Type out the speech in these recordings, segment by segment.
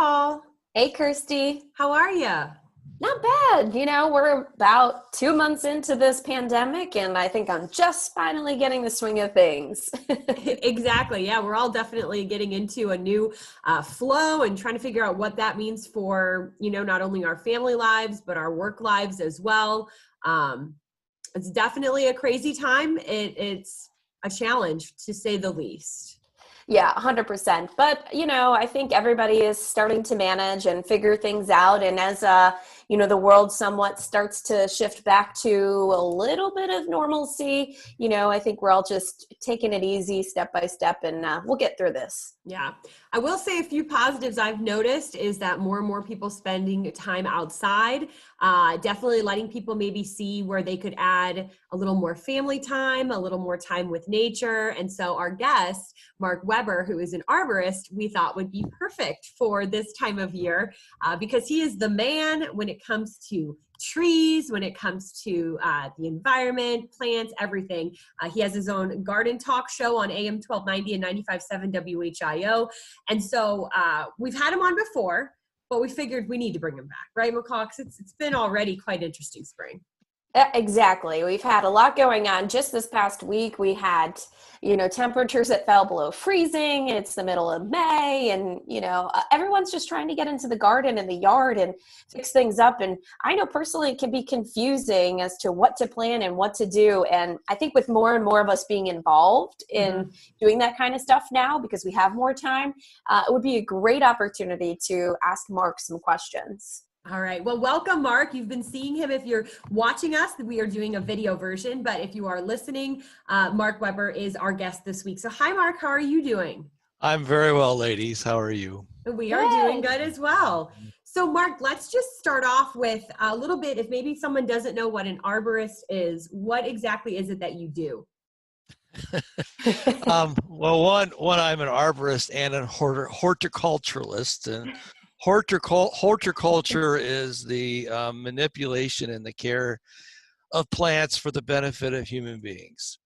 McCall. Hey, Kirstie. How are you? Not bad. We're about 2 months into this pandemic, and I think I'm just finally getting the swing of things. Exactly. Yeah, we're all definitely getting into a new flow and trying to figure out what that means for, not only our family lives, but our work lives as well. It's definitely a crazy time. It's a challenge, to say the least. Yeah, 100%. But, I think everybody is starting to manage and figure things out. And as, the world somewhat starts to shift back to a little bit of normalcy, I think we're all just taking it easy step by step, and we'll get through this. Yeah. I will say a few positives I've noticed is that more and more people spending time outside, definitely letting people maybe see where they could add a little more family time, a little more time with nature. And so our guest, Mark Weber, who is an arborist, we thought would be perfect for this time of year because he is the man when it comes to trees, when it comes to the environment, plants, everything. He has his own garden talk show on AM 1290 and 95.7 WHIO. And so we've had him on before, but we figured we need to bring him back, right, McCall? Because it's been already quite interesting spring. Exactly. We've had a lot going on. Just this past week, we had, temperatures that fell below freezing. It's the middle of May, and, everyone's just trying to get into the garden and the yard and fix things up. And I know personally it can be confusing as to what to plan and what to do. And I think with more and more of us being involved in doing that kind of stuff now, because we have more time, it would be a great opportunity to ask Mark some questions. All right. Well, welcome, Mark. You've been seeing him. If you're watching us, we are doing a video version, but if you are listening, Mark Weber is our guest this week. So hi, Mark. How are you doing? I'm very well, ladies. How are you? We are doing good as well. So Mark, let's just start off with a little bit, if maybe someone doesn't know what an arborist is, what exactly is it that you do? Well, one, I'm an arborist and a horticulturalist, and horticulture is the manipulation and the care of plants for the benefit of human beings.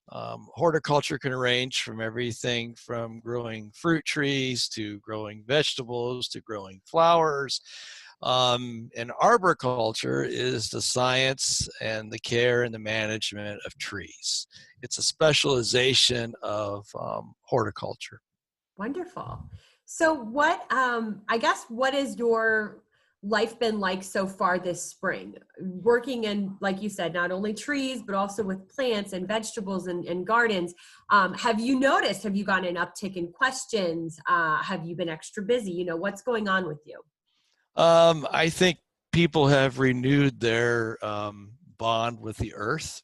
Horticulture can range from everything from growing fruit trees to growing vegetables to growing flowers. And arboriculture is the science and the care and the management of trees. It's a specialization of horticulture. Wonderful. So what, what has your life been like so far this spring? Working in, like you said, not only trees, but also with plants and vegetables and gardens. Have you noticed, have you gotten an uptick in questions? Have you been extra busy? What's going on with you? I think people have renewed their bond with the earth.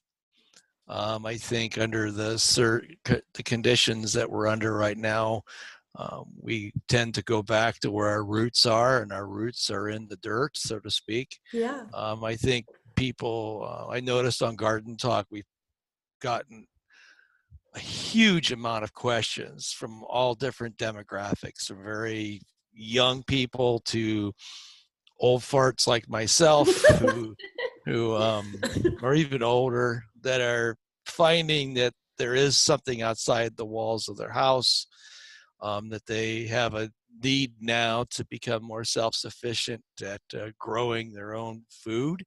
I think under the conditions that we're under right now, we tend to go back to where our roots are, and our roots are in the dirt, so to speak. Yeah. I think people, I noticed on Garden Talk, we've gotten a huge amount of questions from all different demographics, from very young people to old farts like myself who are even older, that are finding that there is something outside the walls of their house, that they have a need now to become more self-sufficient at growing their own food.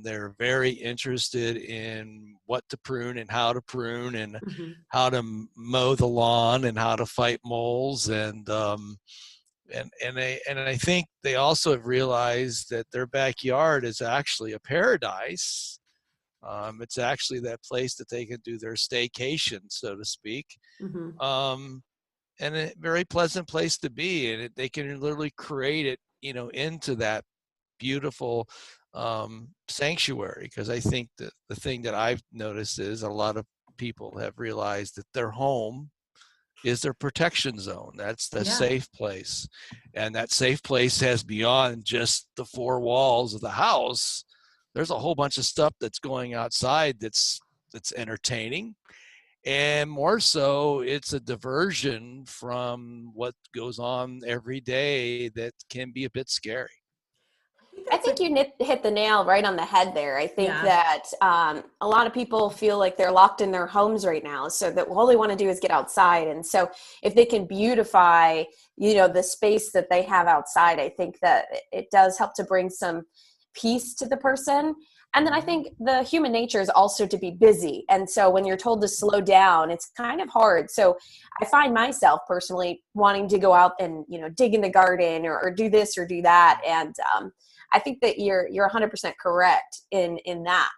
They're very interested in what to prune and how to prune, and how to mow the lawn and how to fight moles, and I think they also have realized that their backyard is actually a paradise. It's actually that place that they can do their staycation, so to speak. And a very pleasant place to be, and they can literally create it, into that beautiful sanctuary. Because I think that the thing that I've noticed is a lot of people have realized that their home is their protection zone. That's the safe place. And that safe place has beyond just the four walls of the house. There's a whole bunch of stuff that's going outside that's entertaining. And more so, it's a diversion from what goes on every day that can be a bit scary. I think you hit the nail right on the head there. I think that a lot of people feel like they're locked in their homes right now, so that all they want to do is get outside. And so if they can beautify, the space that they have outside, I think that it does help to bring some peace to the person. And then I think the human nature is also to be busy. And so when you're told to slow down, it's kind of hard. So I find myself personally wanting to go out and, dig in the garden or do this or do that. And I think that you're 100% correct in that.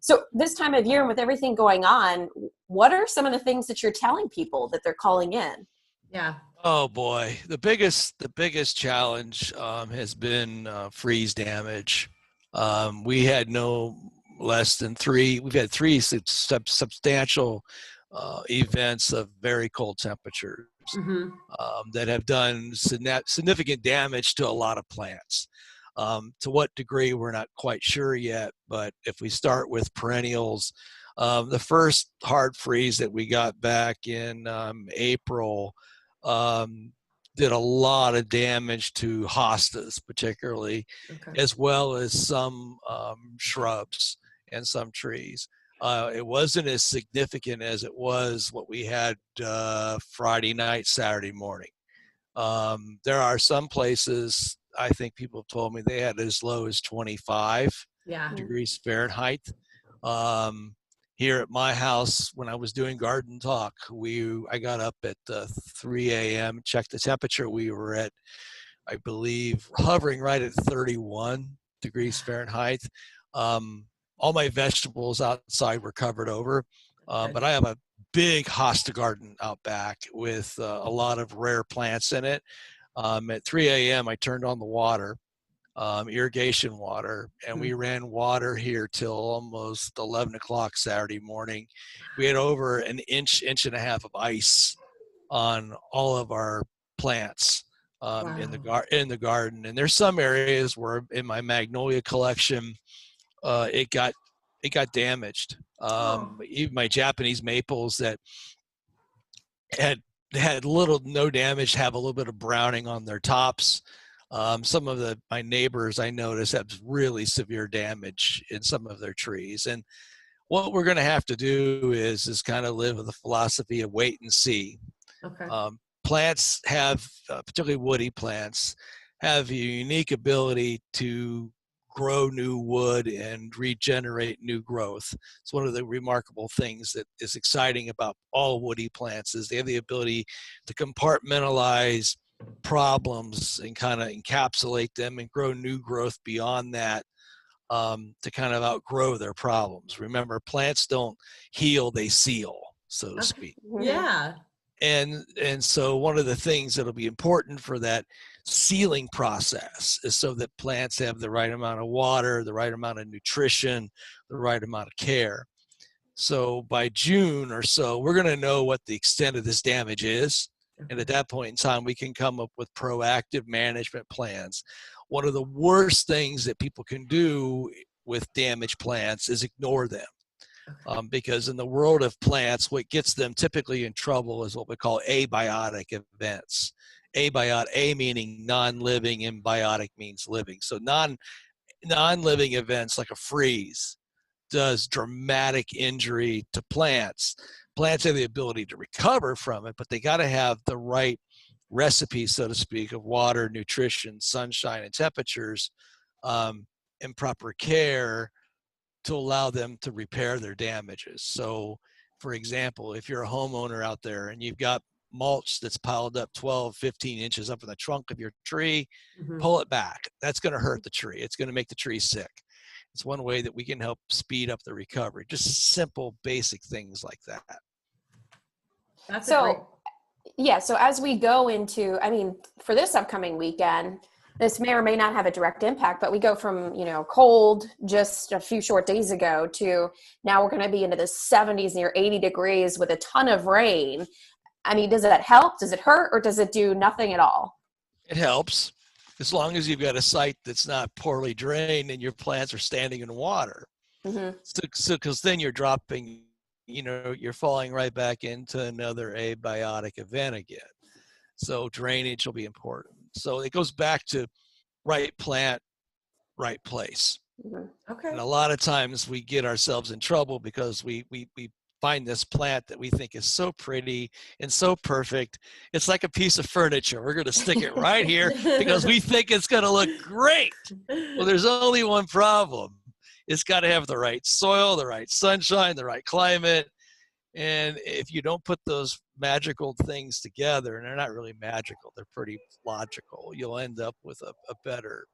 So this time of year, and with everything going on, what are some of the things that you're telling people that they're calling in? Yeah. Oh boy, the biggest challenge has been freeze damage. We had no less than three. We've had three substantial events of very cold temperatures that have done significant damage to a lot of plants. To what degree, we're not quite sure yet. But if we start with perennials, the first hard freeze that we got back in April did a lot of damage to hostas, particularly, as well as some shrubs and some trees. It wasn't as significant as it was what we had Friday night, Saturday morning. There are some places, I think people have told me they had as low as 25 degrees Fahrenheit. Here at my house, when I was doing garden talk, I got up at 3 a.m., checked the temperature. We were at, I believe, hovering right at 31 degrees Fahrenheit. All my vegetables outside were covered over, but I have a big hosta garden out back with a lot of rare plants in it. At 3 a.m., I turned on the water. Irrigation water, and we ran water here till almost 11 o'clock Saturday morning. We had over an inch and a half of ice on all of our plants in the garden. And there's some areas where in my magnolia collection, it got damaged. Even my Japanese maples that had no damage have a little bit of browning on their tops. Some of my neighbors I noticed have really severe damage in some of their trees. And what we're going to have to do is kind of live with the philosophy of wait and see. Plants have, particularly woody plants, have a unique ability to grow new wood and regenerate new growth. It's one of the remarkable things that is exciting about all woody plants is they have the ability to compartmentalize problems and kind of encapsulate them and grow new growth beyond that to kind of outgrow their problems. Remember, plants don't heal, they seal, so to speak. Yeah. And so one of the things that'll be important for that sealing process is so that plants have the right amount of water, the right amount of nutrition, the right amount of care. So by June or so, we're going to know what the extent of this damage is. And at that point in time, we can come up with proactive management plans. One of the worst things that people can do with damaged plants is ignore them. Because in the world of plants, what gets them typically in trouble is what we call abiotic events. A meaning non-living, and biotic means living. So non-living events like a freeze does dramatic injury to plants. Plants have the ability to recover from it, but they got to have the right recipe, so to speak, of water, nutrition, sunshine, and temperatures, and proper care to allow them to repair their damages. So, for example, if you're a homeowner out there and you've got mulch that's piled up 12, 15 inches up in the trunk of your tree, pull it back. That's going to hurt the tree. It's going to make the tree sick. It's one way that we can help speed up the recovery. Just simple, basic things like that. That's so as we go into, for this upcoming weekend, this may or may not have a direct impact, but we go from, cold just a few short days ago to now we're going to be into the 70s, near 80 degrees with a ton of rain. Does that help? Does it hurt? Or does it do nothing at all? It helps as long as you've got a site that's not poorly drained and your plants are standing in water. So because then you're dropping, you're falling right back into another abiotic event again. So drainage will be important. So it goes back to right plant, right place. Mhm. Okay. And a lot of times we get ourselves in trouble because we find this plant that we think is so pretty and so perfect. It's like a piece of furniture. We're going to stick it right here because we think it's going to look great. Well, there's only one problem. It's got to have the right soil, the right sunshine, the right climate. And if you don't put those magical things together, and they're not really magical, they're pretty logical, you'll end up with a better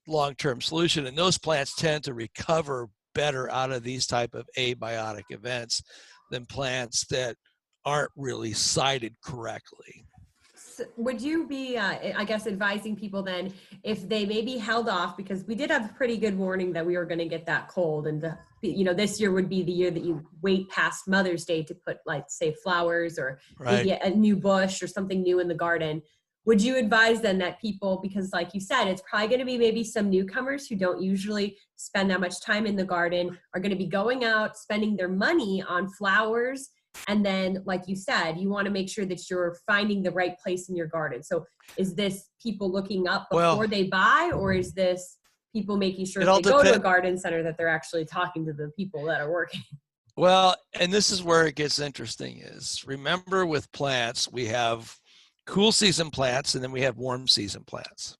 long-term solution. And those plants tend to recover better out of these type of abiotic events than plants that aren't really sited correctly. So would you be, I guess, advising people then if they maybe held off, because we did have a pretty good warning that we were going to get that cold, and this year would be the year that you wait past Mother's Day to put, like, say, flowers or maybe a new bush or something new in the garden. Would you advise then that people, because like you said, it's probably going to be maybe some newcomers who don't usually spend that much time in the garden, are going to be going out, spending their money on flowers. And then, like you said, you want to make sure that you're finding the right place in your garden. So is this people looking up before they buy, or is this people making sure if they go to a garden center that they're actually talking to the people that are working? Well, and this is where it gets interesting is, remember with plants, we have cool season plants and then we have warm season plants.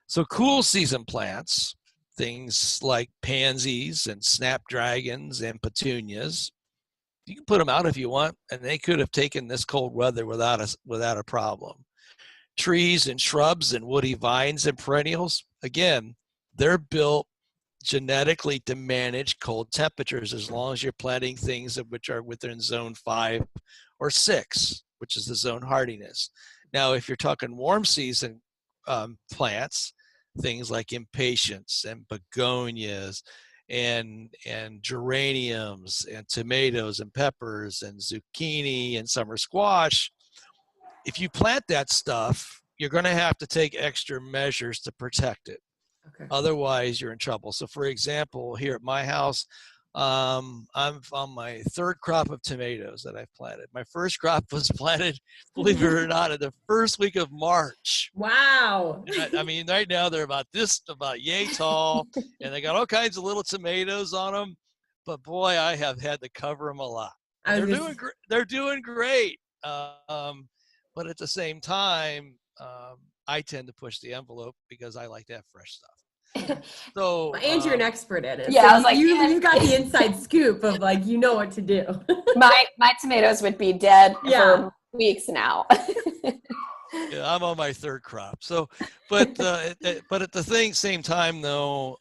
So cool season plants, things like pansies and snapdragons and petunias, you can put them out if you want, and they could have taken this cold weather without a problem. Trees and shrubs and woody vines and perennials, again, they're built genetically to manage cold temperatures as long as you're planting things which are within zone 5 or 6, which is the zone hardiness. Now, if you're talking warm season plants, things like impatiens and begonias and geraniums and tomatoes and peppers and zucchini and summer squash, if you plant that stuff, you're going to have to take extra measures to protect it. Okay. Otherwise, you're in trouble. So, for example, here at my house, I'm on my third crop of tomatoes that I've planted. My first crop was planted, believe it or not, in the first week of March. Wow. I mean, right now they're about yay tall, and they got all kinds of little tomatoes on them. But boy, I have had to cover them a lot. They're doing great. But at the same time, I tend to push the envelope because I like to have fresh stuff. So, and you're an expert at it. Yeah, so I was like, you got the inside scoop of, like, what to do. my tomatoes would be dead for weeks now. Yeah, I'm on my third crop. So, but at the same time though,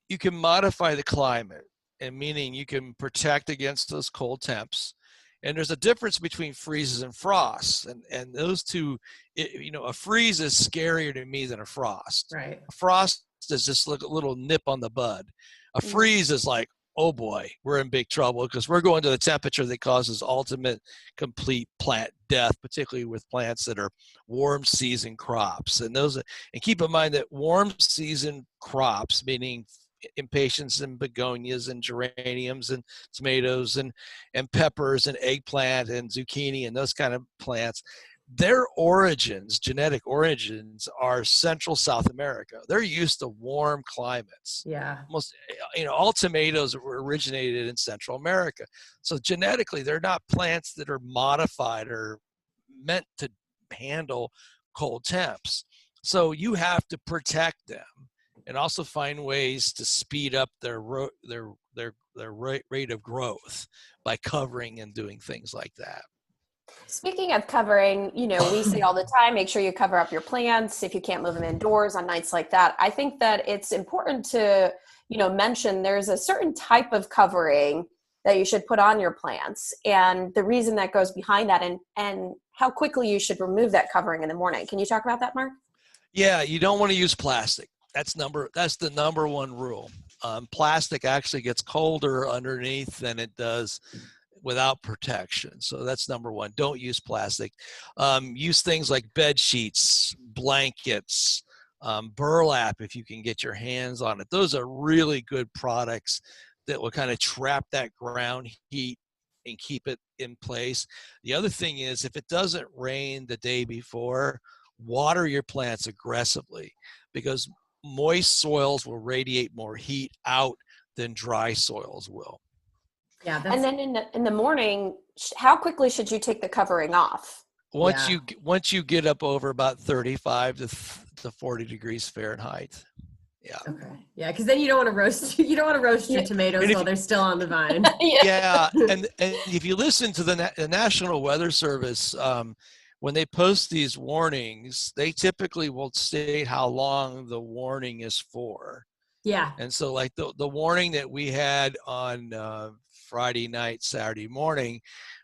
you can modify the climate, and meaning you can protect against those cold temps. And there's a difference between freezes and frosts, and those two, a freeze is scarier to me than a frost. Right. A frost is just like a little nip on the bud. A freeze is like, oh boy, we're in big trouble because we're going to the temperature that causes ultimate complete plant death, particularly with plants that are warm season crops. And keep in mind that warm season crops, meaning impatiens and begonias and geraniums and tomatoes and peppers and eggplant and zucchini and those kind of plants, their genetic origins are Central South America. They're used to warm climates. Yeah. All tomatoes were originated in Central America. So genetically, they're not plants that are modified or meant to handle cold temps. So you have to protect them and also find ways to speed up their rate of growth by covering and doing things like that. Speaking of covering, we say all the time, make sure you cover up your plants if you can't move them indoors on nights like that. I think that it's important to, mention there's a certain type of covering that you should put on your plants, and the reason that goes behind that, and how quickly you should remove that covering in the morning. Can you talk about that, Mark? Yeah, you don't want to use plastic. That's the number one rule. Plastic actually gets colder underneath than it does without protection. So that's number one. Don't use plastic. Use things like bed sheets, blankets, burlap if you can get your hands on it. Those are really good products that will kind of trap that ground heat and keep it in place. The other thing is, if it doesn't rain the day before, water your plants aggressively, because moist soils will radiate more heat out than dry soils will. Yeah. And then in the morning, how quickly should you take the covering off? Once you get up over about 35 to 40 degrees Fahrenheit. Yeah. Okay. Yeah, because then you don't want to roast your tomatoes while they're still on the vine. Yeah, and if you listen to the National Weather Service, when they post these warnings, they typically will state how long the warning is for. Yeah. And so, like the warning that we had on Friday night, Saturday morning,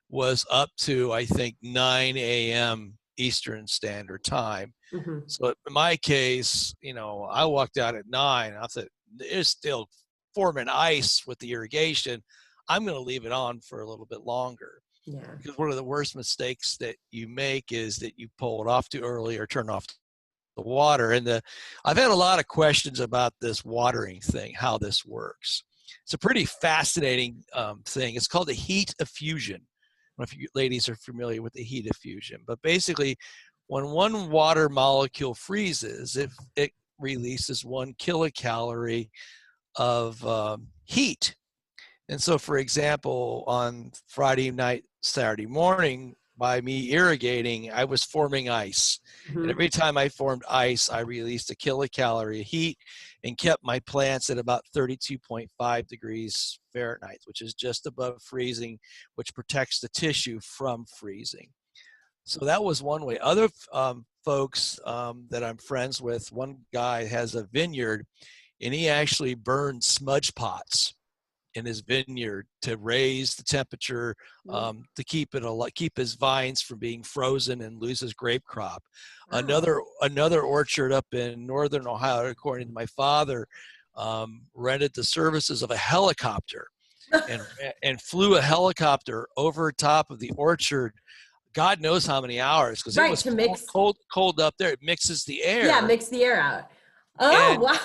was up to, I think, 9 a.m. Eastern Standard Time. Mm-hmm. So in my case, I walked out at 9. I thought, it's still forming ice with the irrigation. I'm going to leave it on for a little bit longer. Yeah. Because one of the worst mistakes that you make is that you pull it off too early or turn off the water. And I've had a lot of questions about this watering thing, how this works. It's a pretty fascinating thing. It's called the heat effusion. I don't know if you ladies are familiar with the heat effusion, but basically when one water molecule freezes, it releases 1 kilocalorie of heat. And so, for example, on Friday night, Saturday morning, by me irrigating, I was forming ice. Mm-hmm. And every time I formed ice, I released a kilocalorie of heat and kept my plants at about 32.5 degrees Fahrenheit, which is just above freezing, which protects the tissue from freezing. So that was one way. Other folks that I'm friends with, one guy has a vineyard, and he actually burned smudge pots in his vineyard to raise the temperature, to keep his vines from being frozen and lose his grape crop. Wow. Another orchard up in northern Ohio, according to my father, rented the services of a helicopter and flew a helicopter over top of the orchard. God knows how many hours, because it was cold up there. It mixes the air. Yeah, mix the air out. Oh, wow.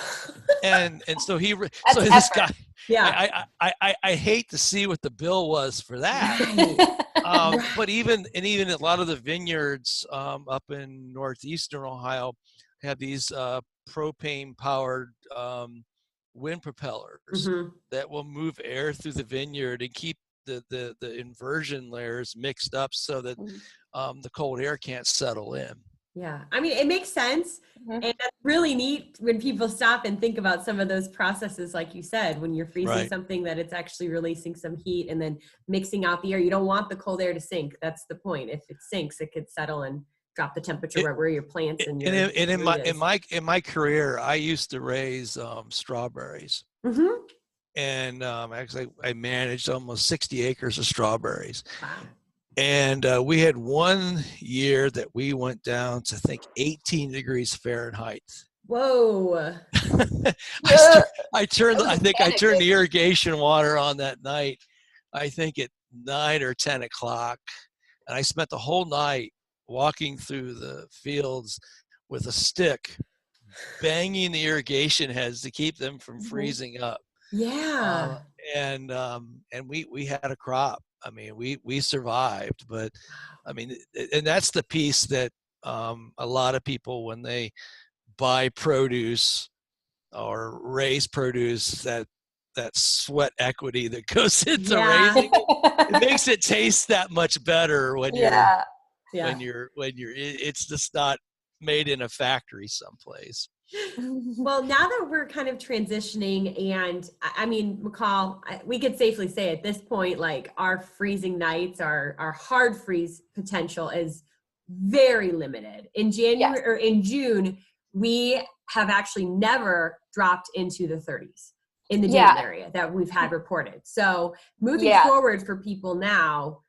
And so That's this effort. guy. Yeah. I hate to see what the bill was for that. Right. But even a lot of the vineyards up in northeastern Ohio have these propane powered wind propellers Mm-hmm. that will move air through the vineyard and keep the inversion layers mixed up so that the cold air can't settle in. Yeah. I mean, it makes sense. Mm-hmm. And that's really neat when people stop and think about some of those processes, like you said, when you're freezing something, that it's actually releasing some heat and then mixing out the air. You don't want the cold air to sink. That's the point. If it sinks, it could settle and drop the temperature right where your plants and your in my career, I used to raise strawberries. Mm-hmm. And actually, I managed almost 60 acres of strawberries. Wow. And we had one year that we went down to, I think, 18 degrees Fahrenheit. Whoa. I turned the irrigation water on that night, I think at 9 or 10 o'clock. And I spent the whole night walking through the fields with a stick, banging the irrigation heads to keep them from freezing up. Yeah. And we had a crop. I mean, we survived, but I mean, and that's the piece that a lot of people, when they buy produce or raise produce, that sweat equity that goes into raising it makes it taste that much better when it's just not made in a factory someplace. Well, now that we're kind of transitioning, and I mean, McCall, we could safely say at this point, like, our freezing nights, our hard freeze potential is very limited. In January or in June, we have actually never dropped into the 30s in the Dayton area that we've had reported. So moving forward for people now,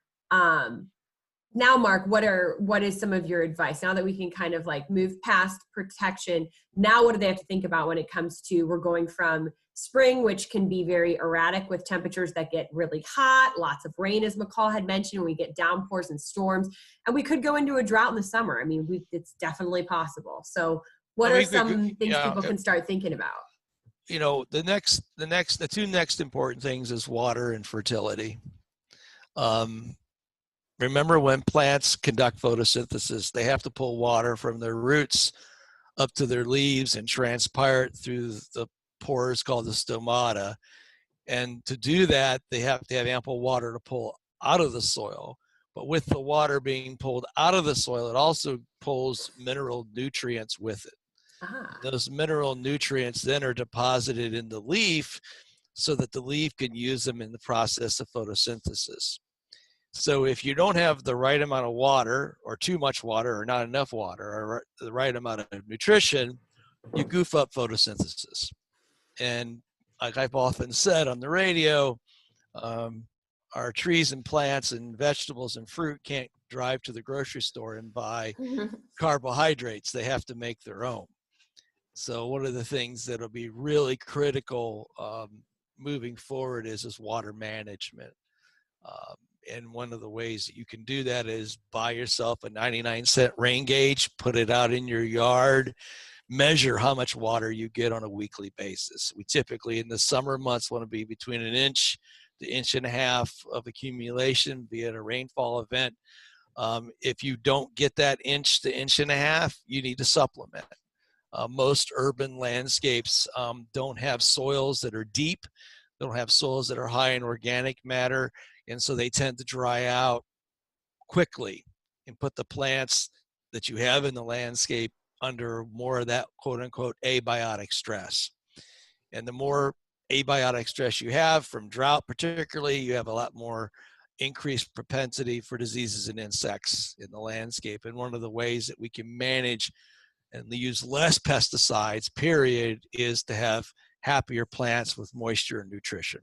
Mark, what is some of your advice now that we can kind of like move past protection? Now, what do they have to think about when it comes to, we're going from spring, which can be very erratic with temperatures that get really hot, lots of rain, as McCall had mentioned, we get downpours and storms, and we could go into a drought in the summer. I mean, it's definitely possible. So what are some things people can start thinking about? The two next important things is water and fertility. Remember, when plants conduct photosynthesis, they have to pull water from their roots up to their leaves and transpire it through the pores called the stomata. And to do that, they have to have ample water to pull out of the soil. But with the water being pulled out of the soil, it also pulls mineral nutrients with it. Ah. Those mineral nutrients then are deposited in the leaf so that the leaf can use them in the process of photosynthesis. So if you don't have the right amount of water, or too much water, or not enough water, or the right amount of nutrition, you goof up photosynthesis. And like I've often said on the radio, our trees and plants and vegetables and fruit can't drive to the grocery store and buy carbohydrates. They have to make their own. So one of the things that'll be really critical moving forward is water management. And one of the ways that you can do that is buy yourself a 99-cent rain gauge, put it out in your yard, measure how much water you get on a weekly basis. We typically in the summer months want to be between an inch to inch and a half of accumulation via a rainfall event. If you don't get that inch to inch and a half, you need to supplement. Most urban landscapes don't have soils that are deep. They don't have soils that are high in organic matter, and so they tend to dry out quickly and put the plants that you have in the landscape under more of that quote-unquote abiotic stress. And the more abiotic stress you have from drought particularly, you have a lot more increased propensity for diseases and insects in the landscape. And one of the ways that we can manage and use less pesticides, period, is to have happier plants with moisture and nutrition.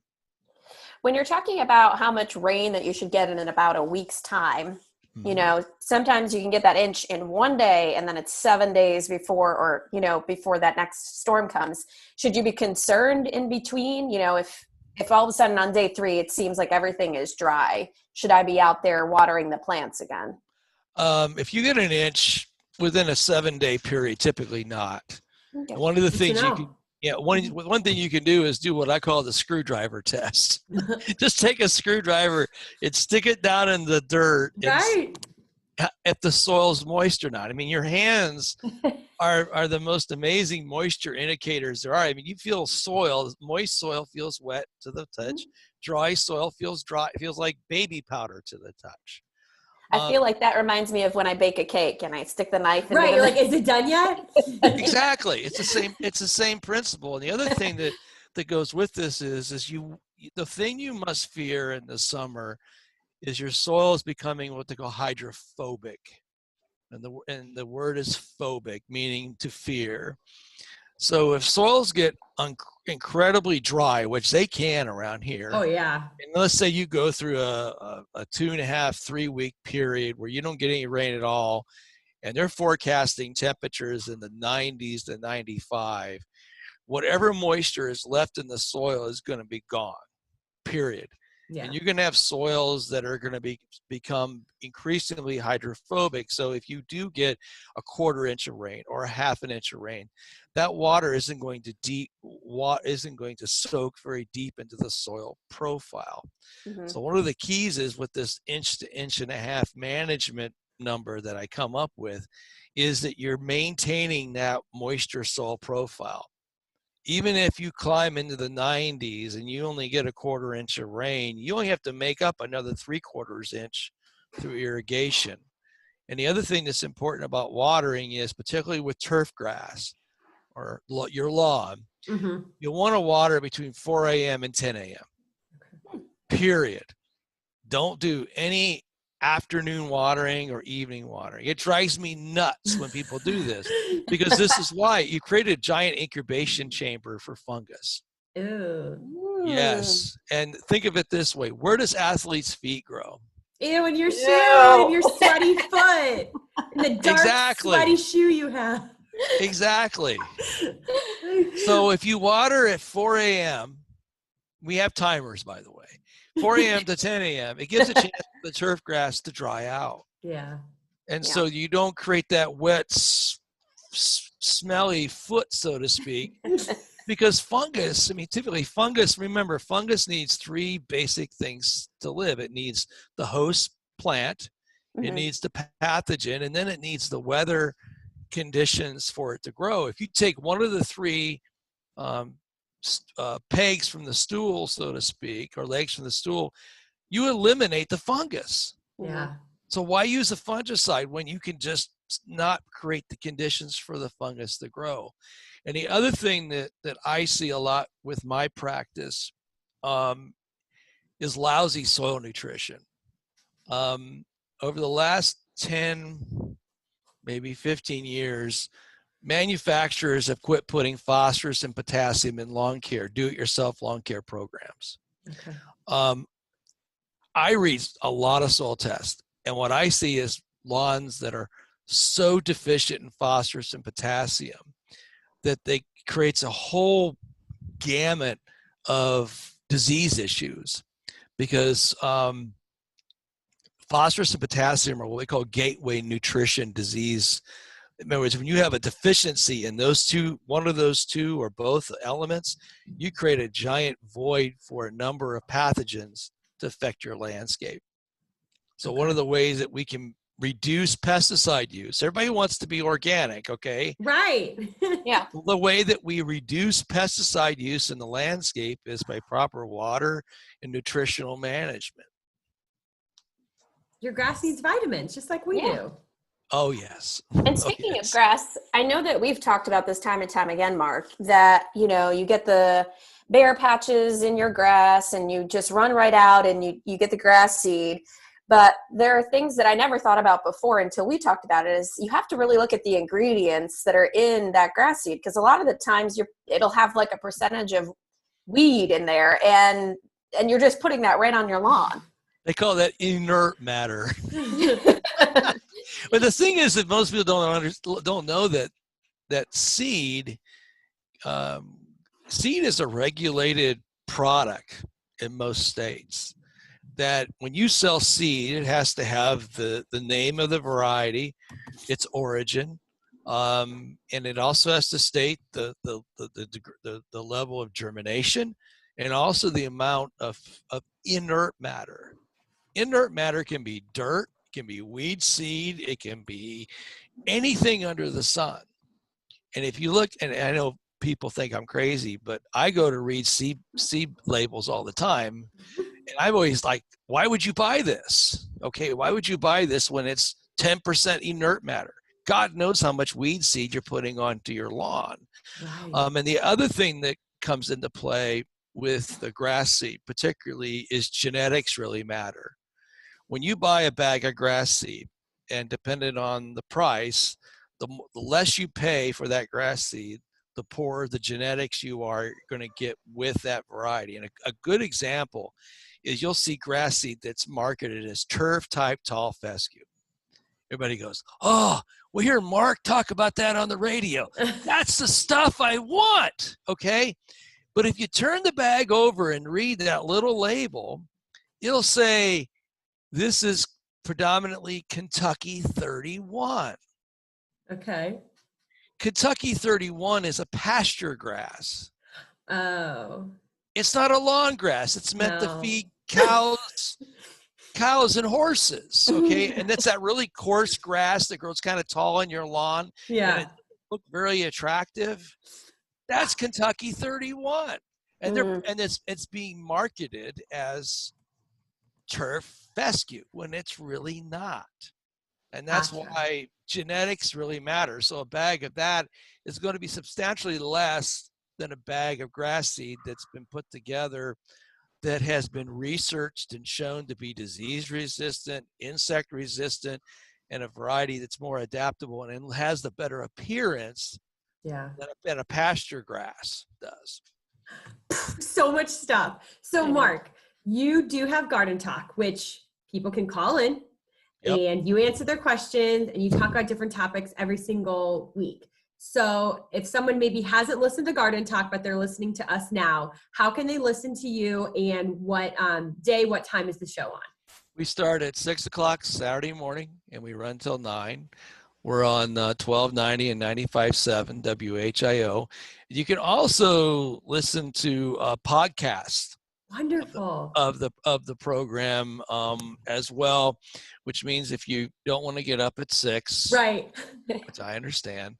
When you're talking about how much rain that you should get in about a week's time, you know, sometimes you can get that inch in one day and then it's 7 days before, or, you know, before that next storm comes. Should you be concerned in between? You know, if all of a sudden on day 3, it seems like everything is dry, should I be out there watering the plants again? If you get an inch within a 7-day period, typically not. Okay. One of the things you can, one thing you can do is do what I call the screwdriver test. Just take a screwdriver and stick it down in the dirt and if the soil's moist or not. I mean, your hands are the most amazing moisture indicators there are. I mean, you feel soil, moist soil feels wet to the touch. Dry soil feels dry, it feels like baby powder to the touch. I feel like that reminds me of when I bake a cake and I stick the knife in. Right, you're like, is it done yet? Exactly. It's the same principle. And the other thing that goes with this is the thing you must fear in the summer is your soil is becoming what they call hydrophobic. And the word is phobic, meaning to fear. So if soils get incredibly dry, which they can around here. Oh yeah. And let's say you go through a 2.5-3 week period where you don't get any rain at all, and they're forecasting temperatures in the 90s to 95. Whatever moisture is left in the soil is going to be gone, period. Yeah. And you're going to have soils that are going to become increasingly hydrophobic. So if you do get a 1/4 inch of rain or a 1/2 inch of rain, that water isn't going to soak very deep into the soil profile. So one of the keys is with this inch to inch and a half management number that I come up with is that you're maintaining that moisture soil profile. Even if you climb into the 90s and you only get a 1/4 inch of rain, you only have to make up another 3/4 inch through irrigation. And the other thing that's important about watering is, particularly with turf grass or your lawn, you'll want to water between 4 a.m. and 10 a.m. Period. Don't do any afternoon watering or evening watering. It drives me nuts when people do this, because this is why you create a giant incubation chamber for fungus. Ew. Yes. And think of it this way. Where does athletes' feet grow? Ew, in your shoe, and your sweaty foot, and the dark sweaty shoe you have. Exactly. So if you water at 4 a.m., we have timers, by the way, 4 a.m. to 10 a.m., it gives a chance for the turf grass to dry out. Yeah. And so you don't create that wet, smelly foot, so to speak, because fungus, I mean, typically remember, fungus needs 3 basic things to live. It needs the host plant, it needs the pathogen, and then it needs the weather conditions for it to grow. If you take one of the three pegs from the stool, so to speak, or legs from the stool, you eliminate the fungus. Yeah. So why use a fungicide when you can just not create the conditions for the fungus to grow? And the other thing that I see a lot with my practice is lousy soil nutrition. Over the last 10, maybe 15 years, manufacturers have quit putting phosphorus and potassium in lawn care, do-it-yourself lawn care programs. Okay. I read a lot of soil tests, and what I see is lawns that are so deficient in phosphorus and potassium that they creates a whole gamut of disease issues, because phosphorus and potassium are what we call gateway nutrition disease. In other words, when you have a deficiency in those two, one of those two or both elements, you create a giant void for a number of pathogens to affect your landscape. So one of the ways that we can reduce pesticide use, everybody wants to be organic, okay? Right. Yeah. The way that we reduce pesticide use in the landscape is by proper water and nutritional management. Your grass needs vitamins, just like we do. Oh, yes. And speaking of grass, I know that we've talked about this time and time again, Mark, that, you know, you get the bare patches in your grass and you just run right out and you get the grass seed. But there are things that I never thought about before until we talked about it, is you have to really look at the ingredients that are in that grass seed, because a lot of the times it'll have like a percentage of weed in there, and you're just putting that right on your lawn. They call that inert matter. But the thing is that most people don't know that seed is a regulated product in most states. That when you sell seed, it has to have the name of the variety, its origin, and it also has to state the level of germination, and also the amount of inert matter. Inert matter can be dirt, it can be weed seed, it can be anything under the sun. And if you look, and I know people think I'm crazy, but I go to read seed labels all the time. And I'm always like, why would you buy this? Okay, why would you buy this when it's 10% inert matter? God knows how much weed seed you're putting onto your lawn. Right. And the other thing that comes into play with the grass seed particularly is genetics really matter. When you buy a bag of grass seed, and depending on the price, the less you pay for that grass seed, the poorer the genetics you are going to get with that variety. And a good example is you'll see grass seed that's marketed as turf type tall fescue. Everybody goes, oh, we hear Mark talk about that on the radio. That's the stuff I want, okay? But if you turn the bag over and read that little label, it'll say, this is predominantly Kentucky 31. Okay. Kentucky 31 is a pasture grass. Oh. It's not a lawn grass. It's meant to feed cows and horses, okay? And that's that really coarse grass that grows kind of tall in your lawn. Yeah. And it looks very attractive. That's Kentucky 31. And it's being marketed as turf fescue when it's really not. And that's why genetics really matter. So a bag of that is going to be substantially less than a bag of grass seed that's been put together that has been researched and shown to be disease resistant, insect resistant, and a variety that's more adaptable and has the better appearance than a pasture grass does. So much stuff. So Mark, you do have Garden Talk, which people can call in and you answer their questions and you talk about different topics every single week. So if someone maybe hasn't listened to Garden Talk, but they're listening to us now, how can they listen to you, and what what time is the show on? We start at 6 o'clock Saturday morning and we run till 9. We're on 1290 and 95.7 WHIO. You can also listen to podcasts Wonderful. of the program as well, which means if you don't want to get up at 6, Right. which I understand,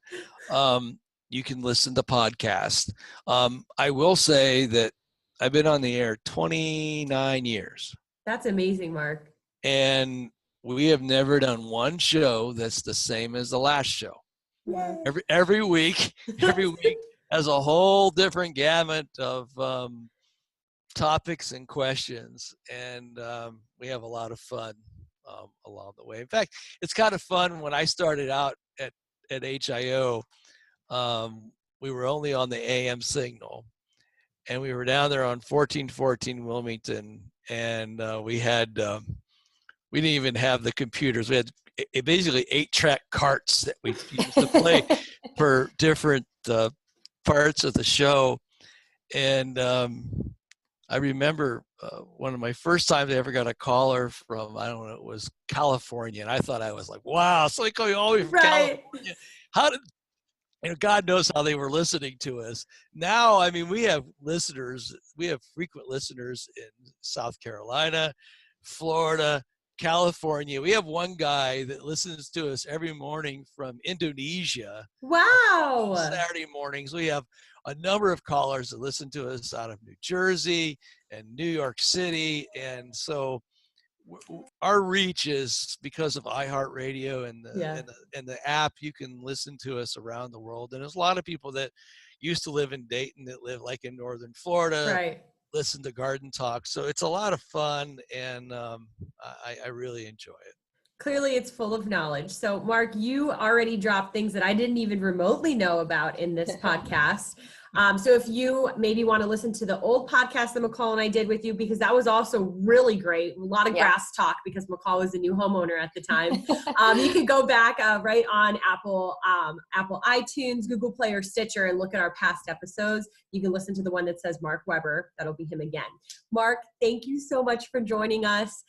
you can listen to podcasts. I will say that I've been on the air 29 years, That's amazing, Mark. and we have never done one show that's the same as the last show. Yay. Every week has a whole different gamut of topics and questions, and we have a lot of fun along the way. In fact, it's kind of fun. When I started out at HIO, we were only on the AM signal, and we were down there on 1414 Wilmington, and we didn't even have the computers. We had basically 8-track carts that we used to play for different parts of the show. And I remember one of my first times I ever got a caller from, I don't know, it was California. And I thought, I was like, wow, somebody calling all the way from California. How did, God knows how they were listening to us. Now, I mean, we have frequent listeners in South Carolina, Florida, California. We have one guy that listens to us every morning from Indonesia. Wow. Saturday mornings. We have a number of callers that listen to us out of New Jersey and New York City. And so our reach is because of iHeartRadio and the app. You can listen to us around the world. And there's a lot of people that used to live in Dayton that live like in northern Florida. Right. Listen to Garden Talk. So it's a lot of fun, and I really enjoy it. Clearly, it's full of knowledge. So, Mark, you already dropped things that I didn't even remotely know about in this podcast. So if you maybe want to listen to the old podcast that McCall and I did with you, because that was also really great. A lot of grass talk because McCall was a new homeowner at the time. You can go back right on Apple iTunes, Google Play, or Stitcher and look at our past episodes. You can listen to the one that says Mark Weber. That'll be him again. Mark, thank you so much for joining us.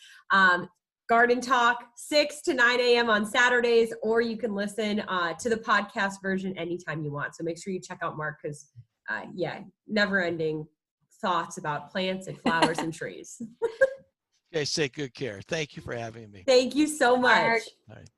Garden Talk, 6 to 9 a.m. on Saturdays, or you can listen to the podcast version anytime you want. So make sure you check out Mark because, never-ending thoughts about plants and flowers and trees. Okay, take good care. Thank you for having me. Thank you so much. All right.